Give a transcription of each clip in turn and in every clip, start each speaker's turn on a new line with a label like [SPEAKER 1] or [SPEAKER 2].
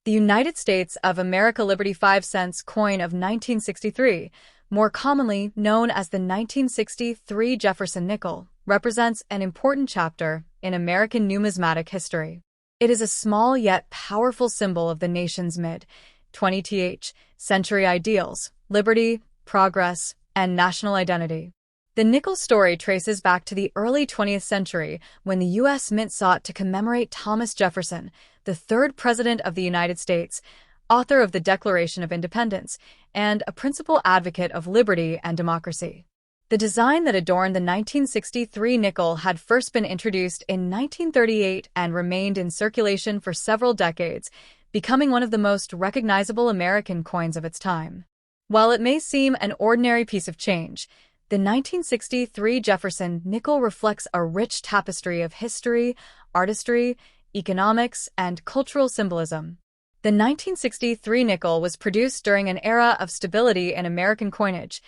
[SPEAKER 1] The United States of America Liberty 5 cents coin of 1963, more commonly known as the 1963 Jefferson nickel, represents an important chapter in American numismatic history. It is a small yet powerful symbol of the nation's mid-20th century ideals, liberty, progress, and national identity. The nickel story traces back to the early 20th century when the U.S. Mint sought to commemorate Thomas Jefferson, the third President of the United States, author of the Declaration of Independence, and a principal advocate of liberty and democracy. The design that adorned the 1963 nickel had first been introduced in 1938 and remained in circulation for several decades, becoming one of the most recognizable American coins of its time. While it may seem an ordinary piece of change, the 1963 Jefferson nickel reflects a rich tapestry of history, artistry, economics, and cultural symbolism. The 1963 nickel was produced during an era of stability in American coinage,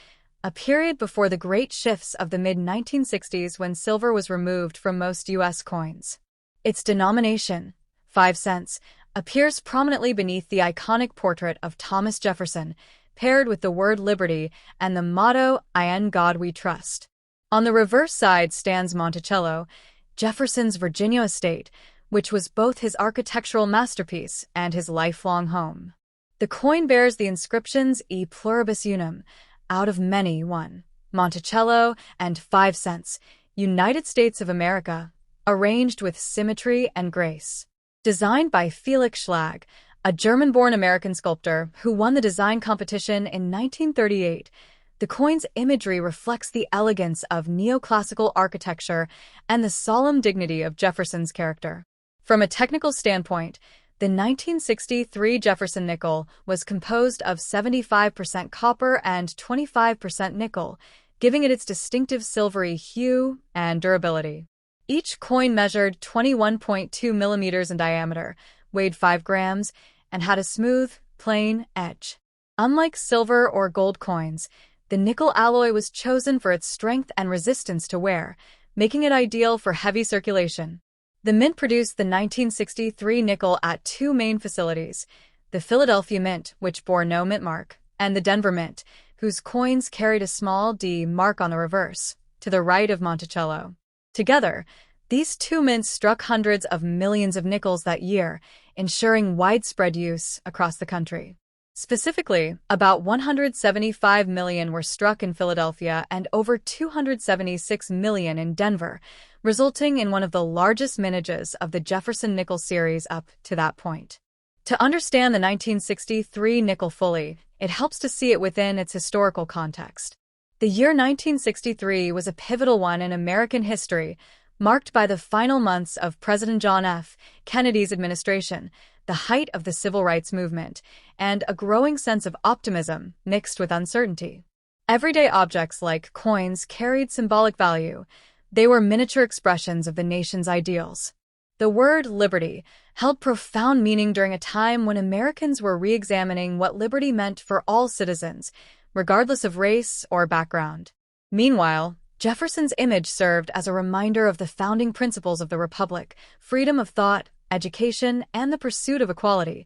[SPEAKER 1] a period before the great shifts of the mid-1960s when silver was removed from most U.S. coins. Its denomination, 5 cents, appears prominently beneath the iconic portrait of Thomas Jefferson, paired with the word liberty and the motto, "In God We Trust." On the reverse side stands Monticello, Jefferson's Virginia estate, which was both his architectural masterpiece and his lifelong home. The coin bears the inscriptions E pluribus unum, out of many one, Monticello, and 5 cents, United States of America, arranged with symmetry and grace. Designed by Felix Schlag, a German-born American sculptor who won the design competition in 1938, the coin's imagery reflects the elegance of neoclassical architecture and the solemn dignity of Jefferson's character. From a technical standpoint, the 1963 Jefferson nickel was composed of 75% copper and 25% nickel, giving it its distinctive silvery hue and durability. Each coin measured 21.2 millimeters in diameter, weighed 5 grams, and had a smooth, plain edge. Unlike silver or gold coins, the nickel alloy was chosen for its strength and resistance to wear, making it ideal for heavy circulation. The Mint produced the 1963 nickel at 2 main facilities, the Philadelphia Mint, which bore no mint mark, and the Denver Mint, whose coins carried a small D mark on the reverse, to the right of Monticello. Together, these two mints struck hundreds of millions of nickels that year, ensuring widespread use across the country. Specifically, about 175 million were struck in Philadelphia and over 276 million in Denver, resulting in one of the largest mintages of the Jefferson nickel series up to that point. To understand the 1963 nickel fully, it helps to see it within its historical context. The year 1963 was a pivotal one in American history, marked by the final months of President John F. Kennedy's administration, the height of the civil rights movement, and a growing sense of optimism mixed with uncertainty. Everyday objects like coins carried symbolic value. They were miniature expressions of the nation's ideals. The word liberty held profound meaning during a time when Americans were re-examining what liberty meant for all citizens, regardless of race or background. Meanwhile, Jefferson's image served as a reminder of the founding principles of the Republic: freedom of thought, education, and the pursuit of equality,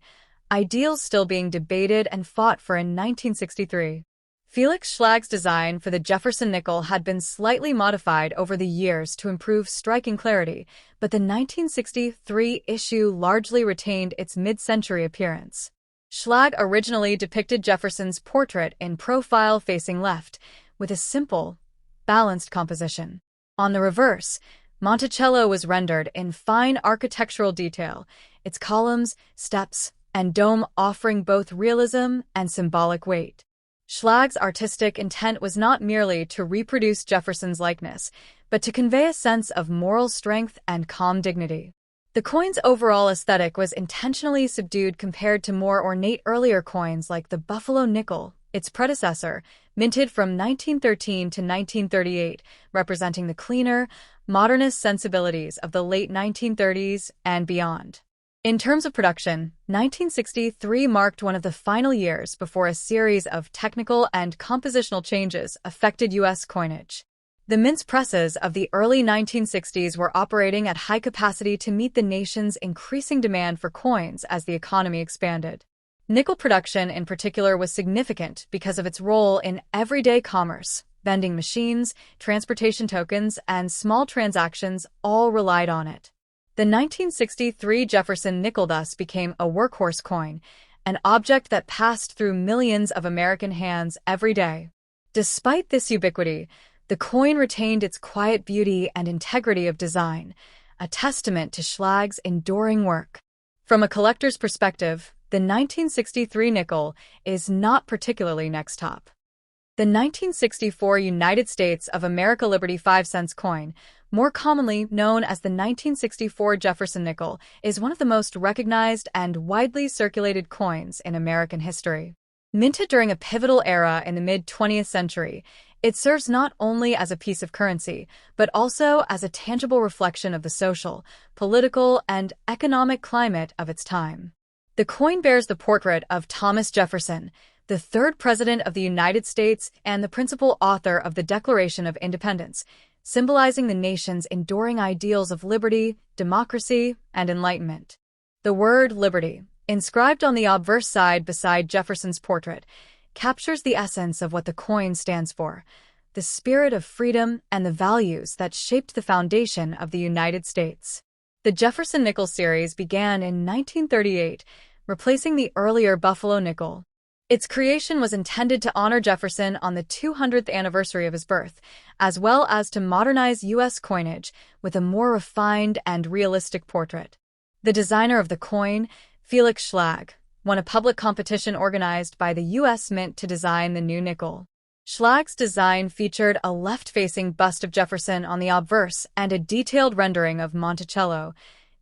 [SPEAKER 1] ideals still being debated and fought for in 1963. Felix Schlag's design for the Jefferson nickel had been slightly modified over the years to improve striking clarity, but the 1963 issue largely retained its mid-century appearance. Schlag originally depicted Jefferson's portrait in profile facing left, with a simple, balanced composition. On the reverse, Monticello was rendered in fine architectural detail, its columns, steps, and dome offering both realism and symbolic weight. Schlag's artistic intent was not merely to reproduce Jefferson's likeness, but to convey a sense of moral strength and calm dignity. The coin's overall aesthetic was intentionally subdued compared to more ornate earlier coins like the Buffalo nickel, its predecessor, minted from 1913 to 1938, representing the cleaner, modernist sensibilities of the late 1930s and beyond. In terms of production, 1963 marked one of the final years before a series of technical and compositional changes affected U.S. coinage. The mince presses of the early 1960s were operating at high capacity to meet the nation's increasing demand for coins as the economy expanded. Nickel production in particular was significant because of its role in everyday commerce. Vending machines, transportation tokens, and small transactions all relied on it. The 1963 Jefferson nickel thus became a workhorse coin, an object that passed through millions of American hands every day. Despite this ubiquity, the coin retained its quiet beauty and integrity of design, a testament to Schlag's enduring work. From a collector's perspective, the 1963 nickel is not particularly next top. The 1964 United States of America Liberty 5-cent coin, more commonly known as the 1964 Jefferson nickel, is one of the most recognized and widely circulated coins in American history. Minted during a pivotal era in the mid-20th century, it serves not only as a piece of currency, but also as a tangible reflection of the social, political, and economic climate of its time. The coin bears the portrait of Thomas Jefferson, the third President of the United States and the principal author of the Declaration of Independence, symbolizing the nation's enduring ideals of liberty, democracy, and enlightenment. The word liberty, inscribed on the obverse side beside Jefferson's portrait, captures the essence of what the coin stands for, the spirit of freedom and the values that shaped the foundation of the United States. The Jefferson Nickels series began in 1938, replacing the earlier Buffalo nickel. Its creation was intended to honor Jefferson on the 200th anniversary of his birth, as well as to modernize U.S. coinage with a more refined and realistic portrait. The designer of the coin, Felix Schlag, won a public competition organized by the U.S. Mint to design the new nickel. Schlag's design featured a left-facing bust of Jefferson on the obverse and a detailed rendering of Monticello,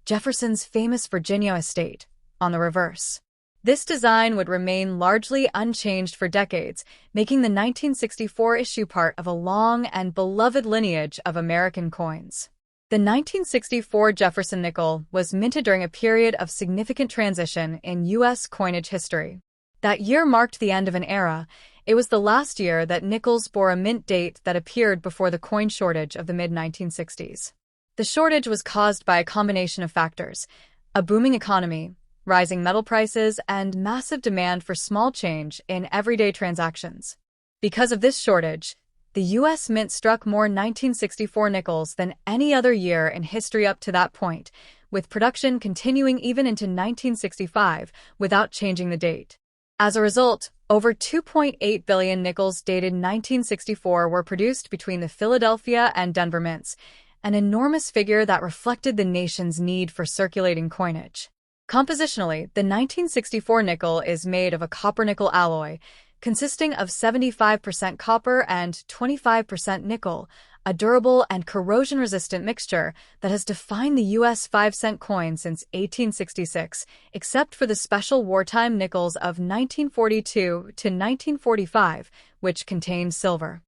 [SPEAKER 1] Jefferson's famous Virginia estate, on the reverse. This design would remain largely unchanged for decades, making the 1964 issue part of a long and beloved lineage of American coins. The 1964 Jefferson nickel was minted during a period of significant transition in U.S. coinage history. That year marked the end of an era. It was the last year that nickels bore a mint date that appeared before the coin shortage of the mid-1960s. The shortage was caused by a combination of factors: a booming economy, rising metal prices, and massive demand for small change in everyday transactions. Because of this shortage, the U.S. Mint struck more 1964 nickels than any other year in history up to that point, with production continuing even into 1965 without changing the date. As a result, over 2.8 billion nickels dated 1964 were produced between the Philadelphia and Denver mints, an enormous figure that reflected the nation's need for circulating coinage. Compositionally, the 1964 nickel is made of a copper-nickel alloy, consisting of 75% copper and 25% nickel, a durable and corrosion-resistant mixture that has defined the U.S. 5-cent coin since 1866, except for the special wartime nickels of 1942 to 1945, which contained silver.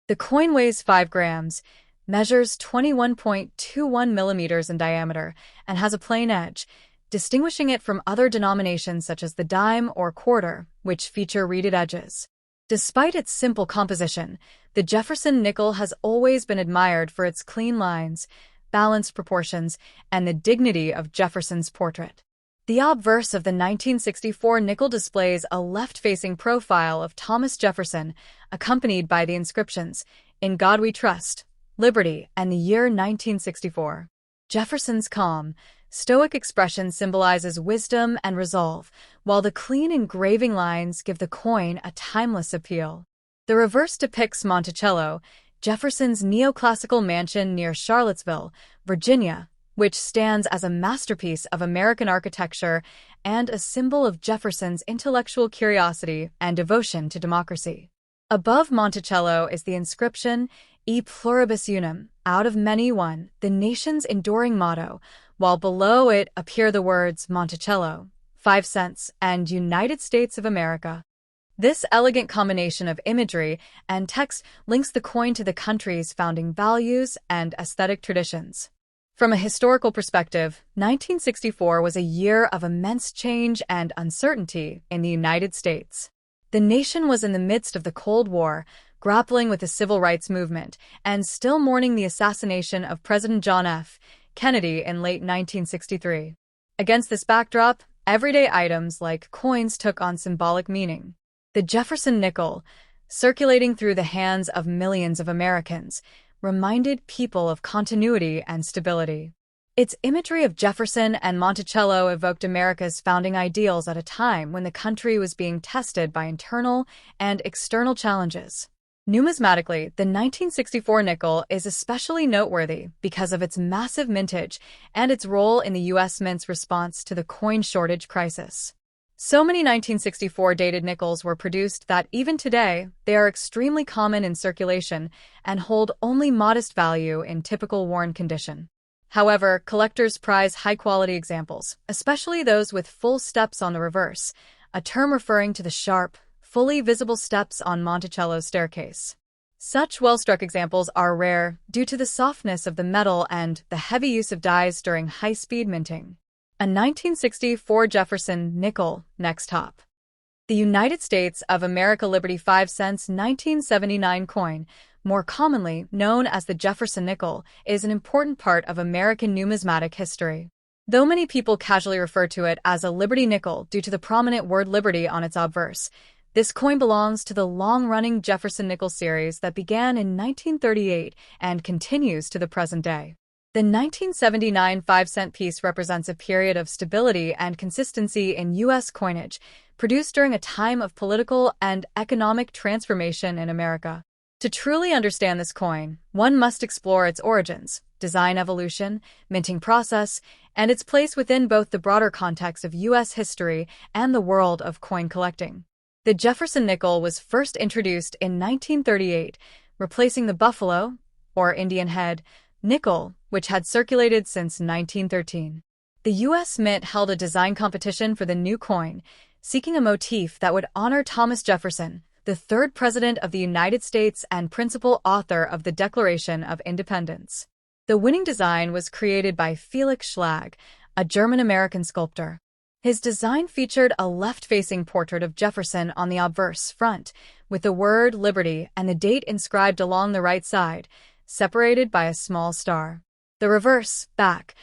[SPEAKER 1] The coin weighs 5 grams, measures 21.21 millimeters in diameter, and has a plain edge, distinguishing it from other denominations such as the dime or quarter, which feature reeded edges. Despite its simple composition, the Jefferson nickel has always been admired for its clean lines, balanced proportions, and the dignity of Jefferson's portrait. The obverse of the 1964 nickel displays a left-facing profile of Thomas Jefferson, accompanied by the inscriptions, "In God We Trust," "Liberty," and the year 1964. Jefferson's calm, stoic expression symbolizes wisdom and resolve, while the clean engraving lines give the coin a timeless appeal. The reverse depicts Monticello, Jefferson's neoclassical mansion near Charlottesville, Virginia, which stands as a masterpiece of American architecture and a symbol of Jefferson's intellectual curiosity and devotion to democracy. Above Monticello is the inscription, "E pluribus unum," out of many one, the nation's enduring motto, while below it appear the words Monticello, 5 cents, and United States of America. This elegant combination of imagery and text links the coin to the country's founding values and aesthetic traditions. From a historical perspective, 1964 was a year of immense change and uncertainty in the United States. The nation was in the midst of the Cold War, grappling with the civil rights movement and still mourning the assassination of President John F. Kennedy in late 1963. Against this backdrop, everyday items like coins took on symbolic meaning. The Jefferson nickel, circulating through the hands of millions of Americans, reminded people of continuity and stability. Its imagery of Jefferson and Monticello evoked America's founding ideals at a time when the country was being tested by internal and external challenges. Numismatically, the 1964 nickel is especially noteworthy because of its massive mintage and its role in the U.S. Mint's response to the coin shortage crisis. So many 1964 dated nickels were produced that even today, they are extremely common in circulation and hold only modest value in typical worn condition. However, collectors prize high-quality examples, especially those with full steps on the reverse, a term referring to the sharp, fully visible steps on Monticello's staircase. Such well-struck examples are rare due to the softness of the metal and the heavy use of dyes during high-speed minting. A 1964 Jefferson nickel, next top. The United States of America Liberty 5 cents 1979 coin, more commonly known as the Jefferson nickel, is an important part of American numismatic history. Though many people casually refer to it as a Liberty nickel due to the prominent word liberty on its obverse, this coin belongs to the long-running Jefferson nickel series that began in 1938 and continues to the present day. The 1979 5-cent piece represents a period of stability and consistency in U.S. coinage, produced during a time of political and economic transformation in America. To truly understand this coin, one must explore its origins, design evolution, minting process, and its place within both the broader context of U.S. history and the world of coin collecting. The Jefferson nickel was first introduced in 1938, replacing the buffalo, or Indian head, nickel, which had circulated since 1913. The U.S. Mint held a design competition for the new coin, seeking a motif that would honor Thomas Jefferson, the third President of the United States and principal author of the Declaration of Independence. The winning design was created by Felix Schlag, a German-American sculptor. His design featured a left-facing portrait of Jefferson on the obverse front, with the word Liberty and the date inscribed along the right side, separated by a small star. The reverse, back,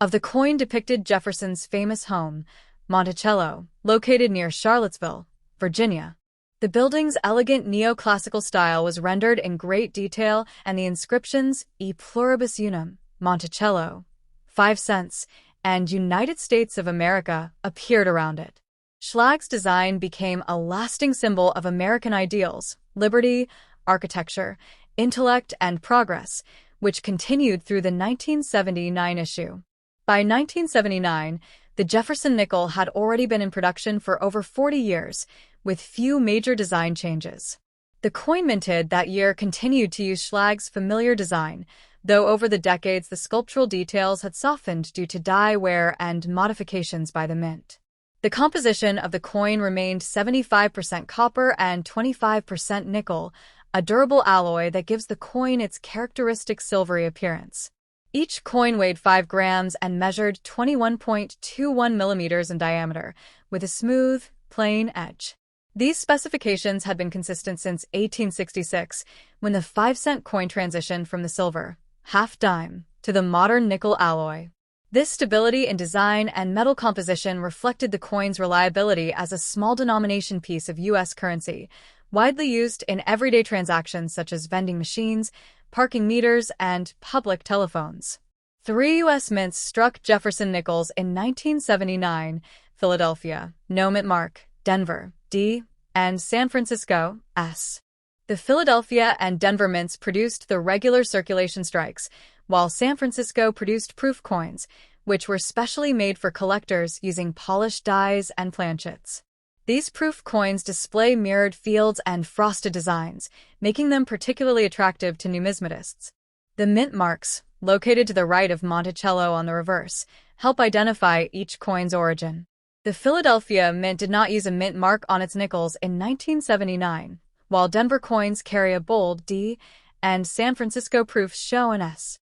[SPEAKER 1] of the coin depicted Jefferson's famous home, Monticello, located near Charlottesville, Virginia. The building's elegant neoclassical style was rendered in great detail, and the inscriptions E pluribus unum, Monticello, 5 cents, and United States of America appeared around it. Schlag's design became a lasting symbol of American ideals, liberty, architecture, intellect, and progress, which continued through the 1979 issue. By 1979, the Jefferson nickel had already been in production for over 40 years, with few major design changes. The coin minted that year continued to use Schlag's familiar design, though over the decades the sculptural details had softened due to dye wear and modifications by the mint. The composition of the coin remained 75% copper and 25% nickel, a durable alloy that gives the coin its characteristic silvery appearance. Each coin weighed 5 grams and measured 21.21 millimeters in diameter, with a smooth, plain edge. These specifications had been consistent since 1866, when the 5-cent coin transitioned from the silver, half dime, to the modern nickel alloy. This stability in design and metal composition reflected the coin's reliability as a small-denomination piece of U.S. currency, widely used in everyday transactions such as vending machines, parking meters, and public telephones. 3 U.S. mints struck Jefferson nickels in 1979: Philadelphia, no mint mark; Denver, D; and San Francisco, S. The Philadelphia and Denver mints produced the regular circulation strikes, while San Francisco produced proof coins, which were specially made for collectors using polished dies and planchets. These proof coins display mirrored fields and frosted designs, making them particularly attractive to numismatists. The mint marks, located to the right of Monticello on the reverse, help identify each coin's origin. The Philadelphia Mint did not use a mint mark on its nickels in 1979, while Denver coins carry a bold D and San Francisco proofs show an S.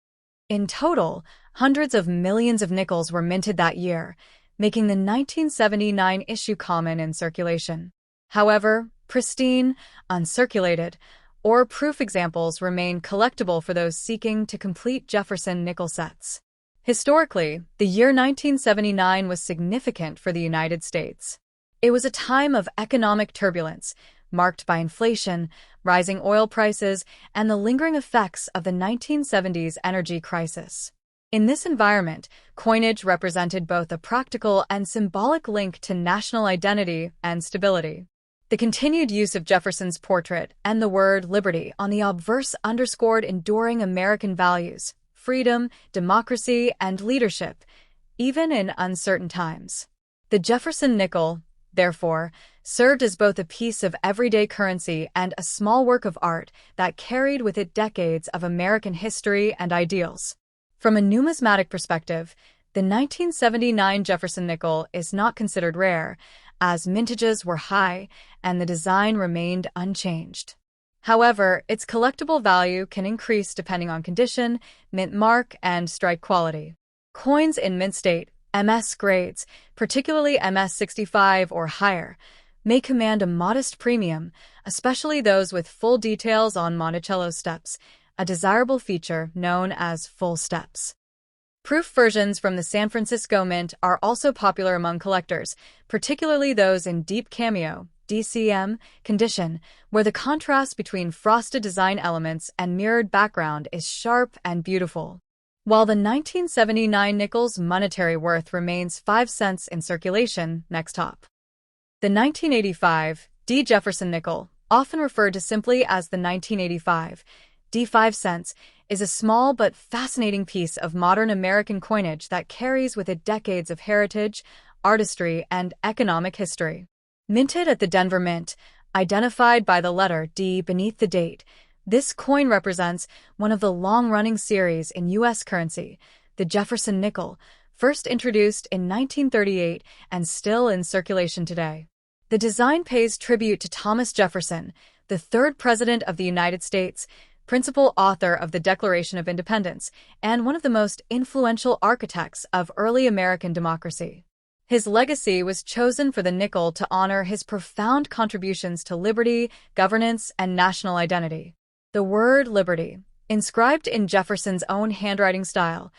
[SPEAKER 1] In total, hundreds of millions of nickels were minted that year, making the 1979 issue common in circulation. However, pristine, uncirculated, or proof examples remain collectible for those seeking to complete Jefferson nickel sets. Historically, the year 1979 was significant for the United States. It was a time of economic turbulence, marked by inflation, rising oil prices, and the lingering effects of the 1970s energy crisis. In this environment, coinage represented both a practical and symbolic link to national identity and stability. The continued use of Jefferson's portrait and the word liberty on the obverse underscored enduring American values, freedom, democracy, and leadership, even in uncertain times. The Jefferson nickel, therefore, served as both a piece of everyday currency and a small work of art that carried with it decades of American history and ideals. From a numismatic perspective, the 1979 Jefferson nickel is not considered rare, as mintages were high and the design remained unchanged. However, its collectible value can increase depending on condition, mint mark, and strike quality. Coins in mint state, MS grades, particularly MS 65 or higher, may command a modest premium, especially those with full details on Monticello steps, a desirable feature known as full steps. Proof versions from the San Francisco Mint are also popular among collectors, particularly those in deep cameo (DCM) condition, where the contrast between frosted design elements and mirrored background is sharp and beautiful. While the 1979 nickel's monetary worth remains 5 cents in circulation, next top. The 1985 D. Jefferson nickel, often referred to simply as the 1985 D 5 cents, is a small but fascinating piece of modern American coinage that carries with it decades of heritage, artistry, and economic history. Minted at the Denver Mint, identified by the letter D beneath the date, this coin represents one of the long-running series in U.S. currency, the Jefferson nickel, first introduced in 1938 and still in circulation today. The design pays tribute to Thomas Jefferson, the third President of the United States, principal author of the Declaration of Independence, and one of the most influential architects of early American democracy. His legacy was chosen for the nickel to honor his profound contributions to liberty, governance, and national identity. The word liberty, inscribed in Jefferson's own handwriting style,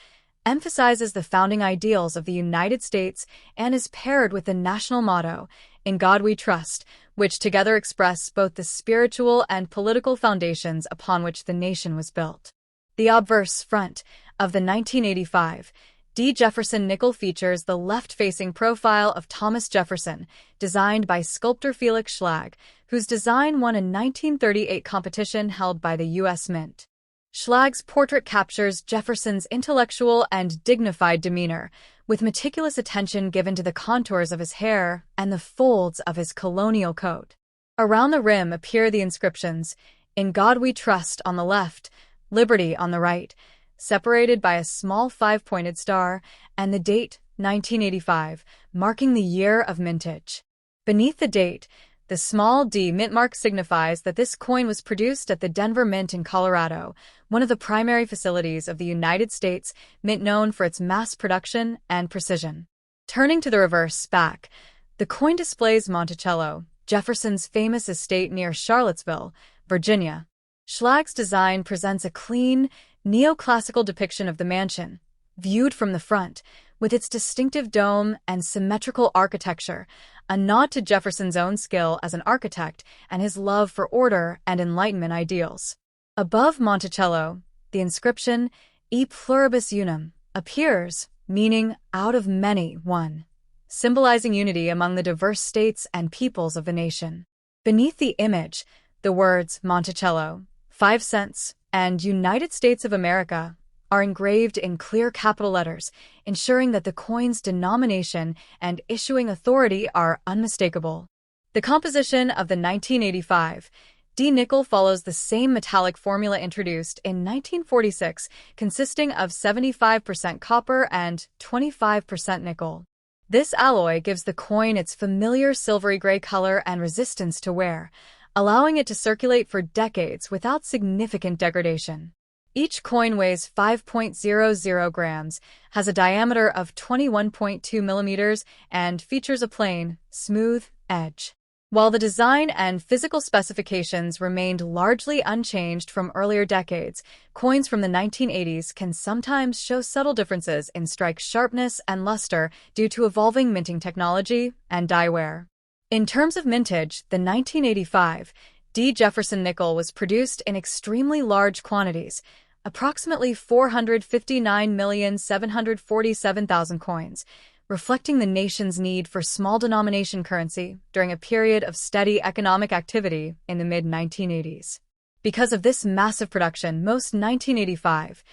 [SPEAKER 1] emphasizes the founding ideals of the United States and is paired with the national motto, "In God We Trust," which together express both the spiritual and political foundations upon which the nation was built. The obverse front of the 1985 D. Jefferson nickel features the left-facing profile of Thomas Jefferson, designed by sculptor Felix Schlag, whose design won a 1938 competition held by the U.S. Mint. Schlag's portrait captures Jefferson's intellectual and dignified demeanor, with meticulous attention given to the contours of his hair and the folds of his colonial coat. Around the rim appear the inscriptions, "In God We Trust" on the left, "Liberty" on the right, separated by a small 5-pointed star, and the date, 1985, marking the year of mintage. Beneath the date, the small D mint mark signifies that this coin was produced at the Denver Mint in Colorado, one of the primary facilities of the United States Mint known for its mass production and precision. Turning to the reverse back, the coin displays Monticello, Jefferson's famous estate near Charlottesville, Virginia. Schlag's design presents a clean, neoclassical depiction of the mansion, viewed from the front, with its distinctive dome and symmetrical architecture, a nod to Jefferson's own skill as an architect and his love for order and Enlightenment ideals. Above Monticello, the inscription, "E pluribus unum," appears, meaning "out of many, one," symbolizing unity among the diverse states and peoples of the nation. Beneath the image, the words Monticello, 5 cents, and United States of America are engraved in clear capital letters, ensuring that the coin's denomination and issuing authority are unmistakable. The composition of the 1985 D nickel follows the same metallic formula introduced in 1946, consisting of 75% copper and 25% nickel. This alloy gives the coin its familiar silvery gray color and resistance to wear, allowing it to circulate for decades without significant degradation. Each coin weighs 5.00 grams, has a diameter of 21.2 millimeters, and features a plain, smooth edge. While the design and physical specifications remained largely unchanged from earlier decades, coins from the 1980s can sometimes show subtle differences in strike sharpness and luster due to evolving minting technology and die wear. In terms of mintage, the 1985 Jefferson nickel was produced in extremely large quantities, approximately 459,747,000 coins, reflecting the nation's need for small-denomination currency during a period of steady economic activity in the mid-1980s. Because of this massive production, most 1985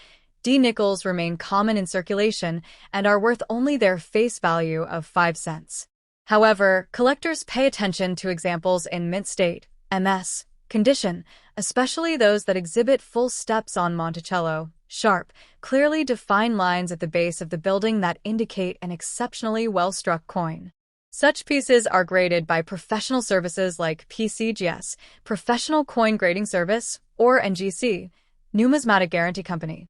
[SPEAKER 1] nickels remain common in circulation and are worth only their face value of 5 cents. However, collectors pay attention to examples in mint state, MS, condition, especially those that exhibit full steps on Monticello, sharp, clearly defined lines at the base of the building that indicate an exceptionally well-struck coin. Such pieces are graded by professional services like PCGS, Professional Coin Grading Service, or NGC, Numismatic Guarantee Company.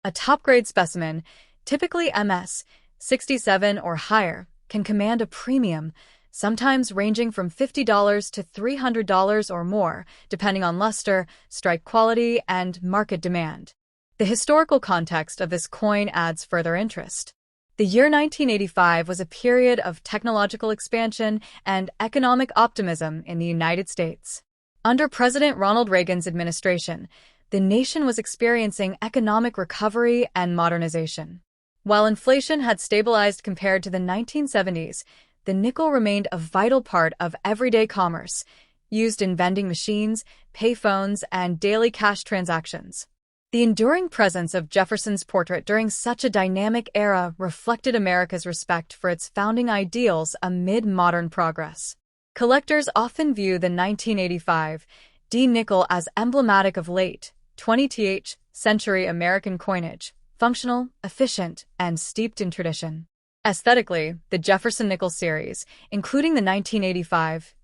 [SPEAKER 1] A top-grade specimen, typically MS 67 or higher, can command a premium, sometimes ranging from $50 to $300 or more, depending on luster, strike quality, and market demand. The historical context of this coin adds further interest. The year 1985 was a period of technological expansion and economic optimism in the United States. Under President Ronald Reagan's administration, the nation was experiencing economic recovery and modernization. While inflation had stabilized compared to the 1970s, the nickel remained a vital part of everyday commerce, used in vending machines, payphones, and daily cash transactions. The enduring presence of Jefferson's portrait during such a dynamic era reflected America's respect for its founding ideals amid modern progress. Collectors often view the 1985 nickel as emblematic of late 20th century American coinage, functional, efficient, and steeped in tradition. Aesthetically, the Jefferson Nickels series, including the 1985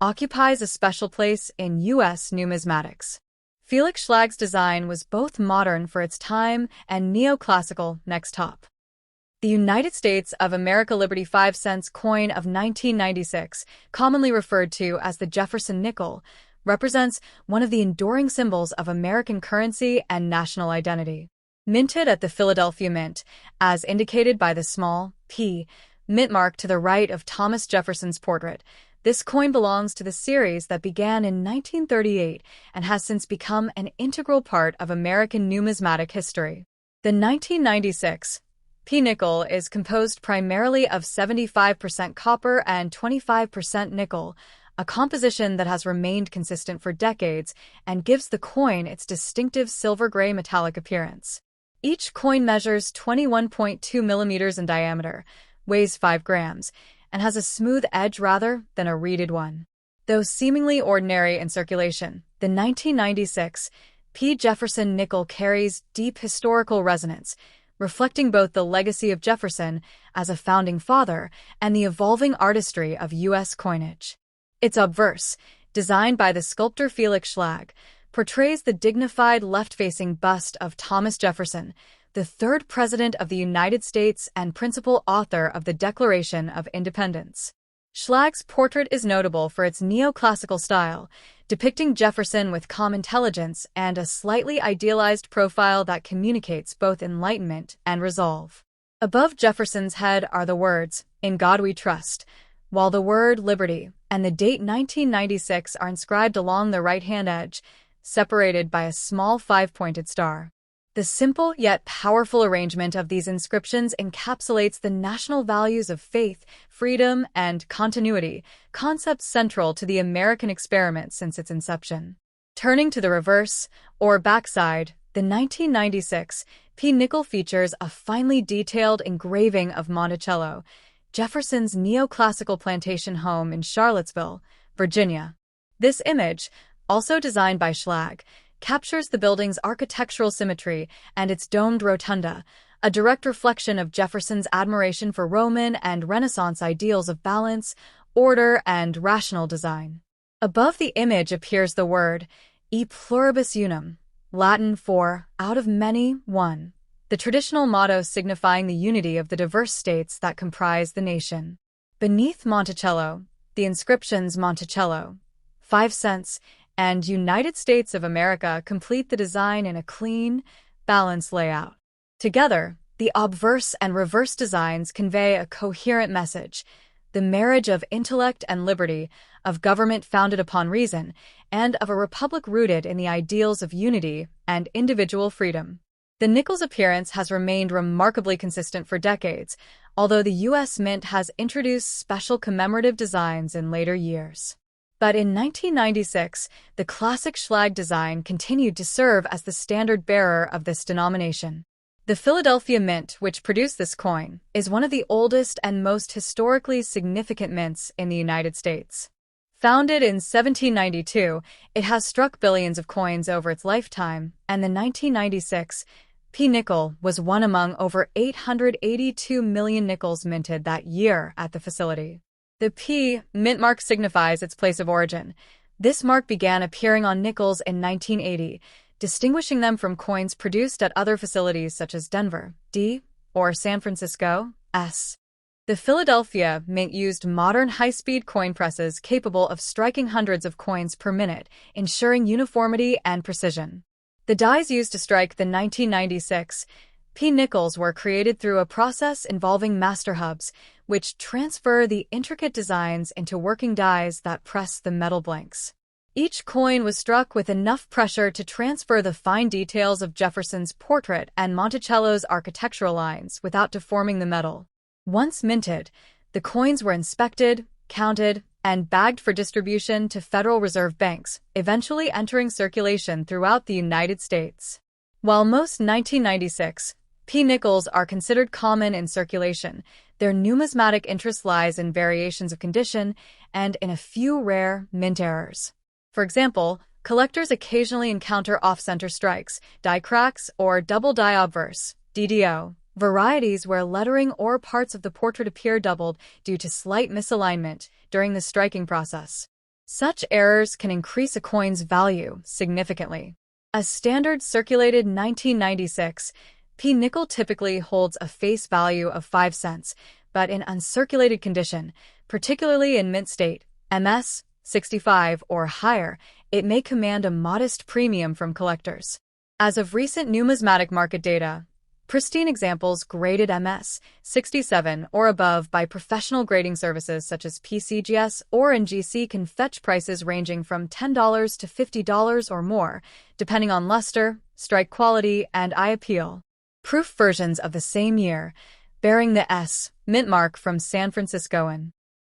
[SPEAKER 1] occupies a special place in U.S. numismatics. Felix Schlag's design was both modern for its time and neoclassical next top. The United States of America Liberty 5 cents coin of 1996, commonly referred to as the Jefferson nickel, represents one of the enduring symbols of American currency and national identity. Minted at the Philadelphia Mint, as indicated by the small p mint mark to the right of Thomas Jefferson's portrait, this coin belongs to the series that began in 1938 and has since become an integral part of American numismatic history. The 1996 nickel is composed primarily of 75% copper and 25% nickel, a composition that has remained consistent for decades and gives the coin its distinctive silver-gray metallic appearance. Each coin measures 21.2 millimeters in diameter, weighs 5 grams, and has a smooth edge rather than a reeded one. Though seemingly ordinary in circulation, the 1996 Jefferson nickel carries deep historical resonance, reflecting both the legacy of Jefferson as a founding father and the evolving artistry of U.S. coinage. Its obverse, designed by the sculptor Felix Schlag, portrays the dignified left-facing bust of Thomas Jefferson, the third President of the United States and principal author of the Declaration of Independence. Schlag's portrait is notable for its neoclassical style, depicting Jefferson with calm intelligence and a slightly idealized profile that communicates both enlightenment and resolve. Above Jefferson's head are the words, "In God We Trust," while the word "Liberty" and the date 1996 are inscribed along the right-hand edge, separated by a small 5-pointed star. The simple yet powerful arrangement of these inscriptions encapsulates the national values of faith, freedom, and continuity, concepts central to the American experiment since its inception. Turning to the reverse, or backside, the 1996 nickel features a finely detailed engraving of Monticello, Jefferson's neoclassical plantation home in Charlottesville, Virginia. This image, also designed by Schlag, captures the building's architectural symmetry and its domed rotunda, a direct reflection of Jefferson's admiration for Roman and Renaissance ideals of balance, order, and rational design. Above the image appears the word "E pluribus unum," Latin for "out of many, one," the traditional motto signifying the unity of the diverse states that comprise the nation. Beneath Monticello, the inscriptions Monticello, 5 cents, and United States of America complete the design in a clean, balanced layout. Together, the obverse and reverse designs convey a coherent message: the marriage of intellect and liberty, of government founded upon reason, and of a republic rooted in the ideals of unity and individual freedom. The Nickels appearance has remained remarkably consistent for decades, although the U.S. Mint has introduced special commemorative designs in later years. But in 1996, the classic Schlag design continued to serve as the standard-bearer of this denomination. The Philadelphia Mint, which produced this coin, is one of the oldest and most historically significant mints in the United States. Founded in 1792, it has struck billions of coins over its lifetime, and the 1996 P. nickel was one among over 882 million nickels minted that year at the facility. The P. mint mark signifies its place of origin. This mark began appearing on nickels in 1980, distinguishing them from coins produced at other facilities such as Denver, D, or San Francisco, S. The Philadelphia Mint used modern high-speed coin presses capable of striking hundreds of coins per minute, ensuring uniformity and precision. The dies used to strike the 1996 P. nickels were created through a process involving master hubs, which transfer the intricate designs into working dies that press the metal blanks. Each coin was struck with enough pressure to transfer the fine details of Jefferson's portrait and Monticello's architectural lines without deforming the metal. Once minted, the coins were inspected, counted, and bagged for distribution to Federal Reserve banks, eventually entering circulation throughout the United States. While most 1996 P. nickels are considered common in circulation, their numismatic interest lies in variations of condition and in a few rare mint errors. For example, collectors occasionally encounter off-center strikes, die cracks, or double die obverse (DDO) varieties where lettering or parts of the portrait appear doubled due to slight misalignment during the striking process. Such errors can increase a coin's value significantly. A standard circulated 1996 P. nickel typically holds a face value of 5 cents, but in uncirculated condition, particularly in mint state, MS 65 or higher, it may command a modest premium from collectors. As of recent numismatic market data, pristine examples graded MS 67 or above by professional grading services such as PCGS or NGC can fetch prices ranging from $10 to $50 or more, depending on luster, strike quality, and eye appeal. Proof versions of the same year, bearing the S. mint mark from San Francisco and